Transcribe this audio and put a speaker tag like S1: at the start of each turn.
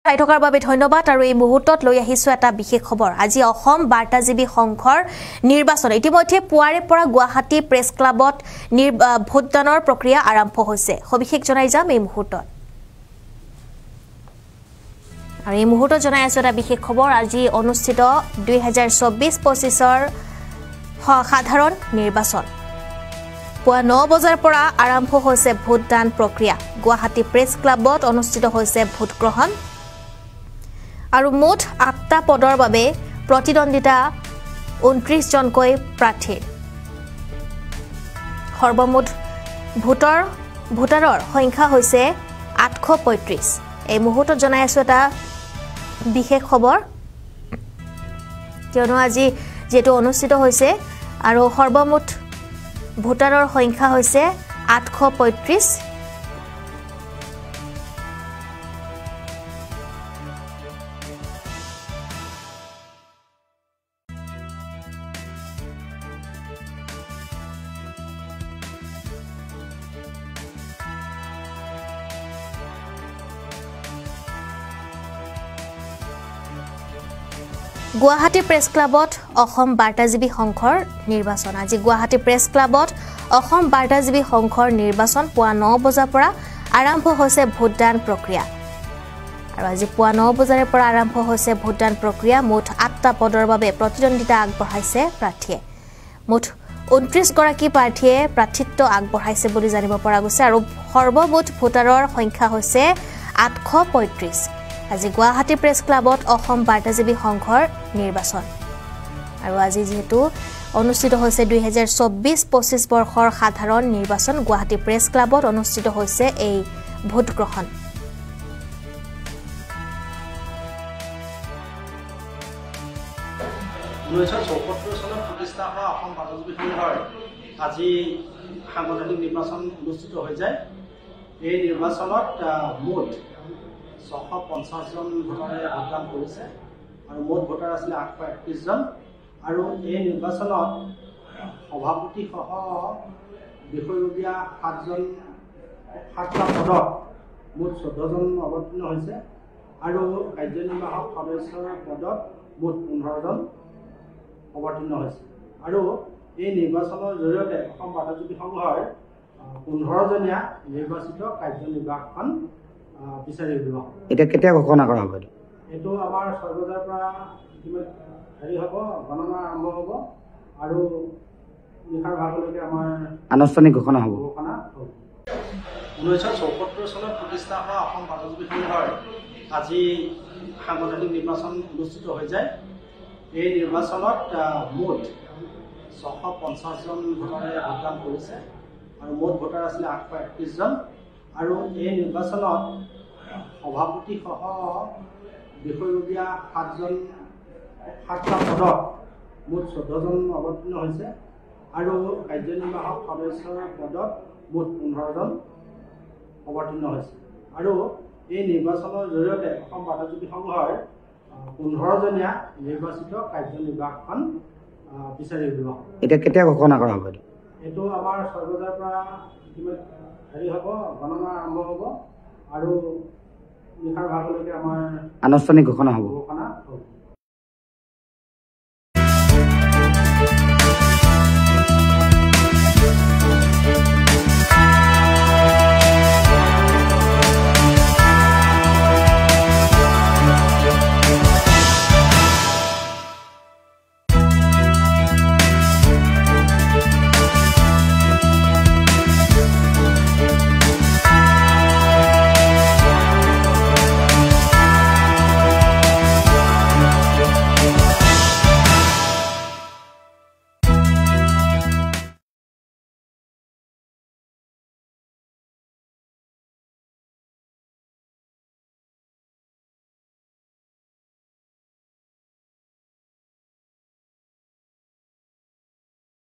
S1: চাই থকাৰ বাবে ধন্যবাদ আৰু এই মুহূৰ্তত লৈ আহিছো এটা বিশেষ খবৰ আজি অসম বাৰ্তাজীৱী সংঘৰ নিৰ্বাচন ইতিমধ্যে পুৱাৰে পৰা গুৱাহাটী প্ৰেছ ক্লাবত ভোটদানৰ প্ৰক্ৰিয়া আৰম্ভ হৈছে সবিশেষ জনাই যাম এই মুহূৰ্তত আৰু এই মুহূৰ্তত জনাই আছো এটা বিশেষ খবৰ আজি অনুষ্ঠিত 2024-25ৰ সাধাৰণ নিৰ্বাচন পুৱা 9 বজাৰ পৰা আৰম্ভ হৈছে ভোটদান প্ৰক্ৰিয়া গুৱাহাটী প্ৰেছ ক্লাবত অনুষ্ঠিত হৈছে ভোট গ্ৰহণ আৰু মুঠ 8টা পদৰ বাবে প্ৰতিদ্বন্দিতা 29 জনকৈ প্ৰাৰ্থীৰ সৰ্বমুঠ ভোটাৰৰ সংখ্যা হৈছে 835 এই মুহূৰ্তত জনাই আছো এটা বিশেষ খবৰ কিয়নো আজি যেটো অনুষ্ঠিত হৈছে আৰু সৰ্বমুঠ ভোটাৰৰ সংখ্যা হৈছে 835 গুৱাহাটী প্ৰেছ ক্লাবত অসম বাৰ্তাজীৱী সংঘৰ নিৰ্বাচন আজি গুৱাহাটী প্ৰেছ ক্লাবত অসম বাৰ্তাজীৱী সংঘৰ নিৰ্বাচন পুৱা 9 বজাৰ পৰা আৰম্ভ হৈছে ভোটদান প্ৰক্ৰিয়া আৰু আজি পুৱা 9 বজাৰ পৰা আৰম্ভ হৈছে ভোটদান প্ৰক্ৰিয়া মুঠ 8টা পদৰ বাবে প্ৰতিদ্বন্দিতা আগবঢ়াইছে প্ৰাৰ্থীয়ে মুঠ 29 গৰাকী প্ৰাৰ্থীয়ে প্ৰাৰ্থিত্ব আগবঢ়াইছে বুলি জানিব পৰা গৈছে আৰু সৰ্বমুঠ ভোটাৰৰ সংখ্যা হৈছে 835 আজি গুৱাহাটী প্ৰেছ ক্লাবত অসম বাৰ্তাজীৱী সংঘৰ নিৰ্বাচন আৰু আজি যেহেতু অনুষ্ঠিত হৈছে 2024-25 বৰ্ষৰ সাধাৰণ নিৰ্বাচন গুৱাহাটী প্ৰেছ ক্লাবত অনুষ্ঠিত হৈছে এই ভোট গ্ৰহণ
S2: চনত প্ৰতিষ্ঠা হোৱা অসম বাৰ্তাজীৱী সংঘৰ আজি সাংগঠনিক নিৰ্বাচন অনুষ্ঠিত হৈ যায় এই নিৰ্বাচনত মুঠ 650 জন ভোটাৰে ভোটদান কৰিছে আৰু মুঠ ভোটাৰ আছিল 831 জন আৰু এই নিৰ্বাচনত সভাপতি সহ বিষয়ববীয়া 7টা পদত মুঠ 14 জন অৱতীৰ্ণ হৈছে আৰু কাৰ্যনিৰ্বাহক সদস্যৰ পদত মুঠ 15 জন অৱতীৰ্ণ হৈছে আৰু এই নিৰ্বাচনৰ জৰিয়তে অসম বাৰ্তাজীৱী সংঘৰ 15 জনীয়া নিৰ্বাচিত কাৰ্যনিৰ্বাহকখন বিচাৰি উলিওৱা
S3: এটা কেতিয়া ঘোষণা কৰা হ'ব
S2: এইটো আমাৰ 6 বজাৰ পৰা হ'ব গণনা আৰম্ভ হ'ব আৰু নিশাৰ ভাগলৈকে আমাৰ
S3: আনুষ্ঠানিক ঘোষণা হ'ব
S2: 1974 চনত প্ৰতিষ্ঠা হোৱা অসম বাৰ্তাজীৱী সংঘৰ আজি সাংগঠনিক নিৰ্বাচন অনুষ্ঠিত হৈ যায় এই নিৰ্বাচনত মুঠ 650 জন ভোটাৰে ভোটদান কৰিছে আৰু মুঠ ভোটাৰ আছিল 831 জন আৰু এই নিৰ্বাচনত সভাপতি সহ বিষয়ববীয়া 7টা পদত মুঠ 14 জন অৱতীৰ্ণ হৈছে আৰু কাৰ্যনিৰ্বাহক সদস্যৰ পদত মুঠ 15 জন অৱতীৰ্ণ হৈছে আৰু এই নিৰ্বাচনৰ জৰিয়তে অসম বাৰ্তাজীৱী সংঘৰ 15 জনীয়া নিৰ্বাচিত কাৰ্যনিৰ্বাহকখন বিচাৰি উলিওৱা
S3: এটা কেতিয়া ঘোষণা কৰা হ'ব
S2: এইটো আমাৰ 6 বজাৰ পৰা হ'ব গণনা আৰম্ভ হ'ব আৰু নিশাৰ ভাগলৈকে আমাৰ
S3: আনুষ্ঠানিক ঘোষণা হ'ব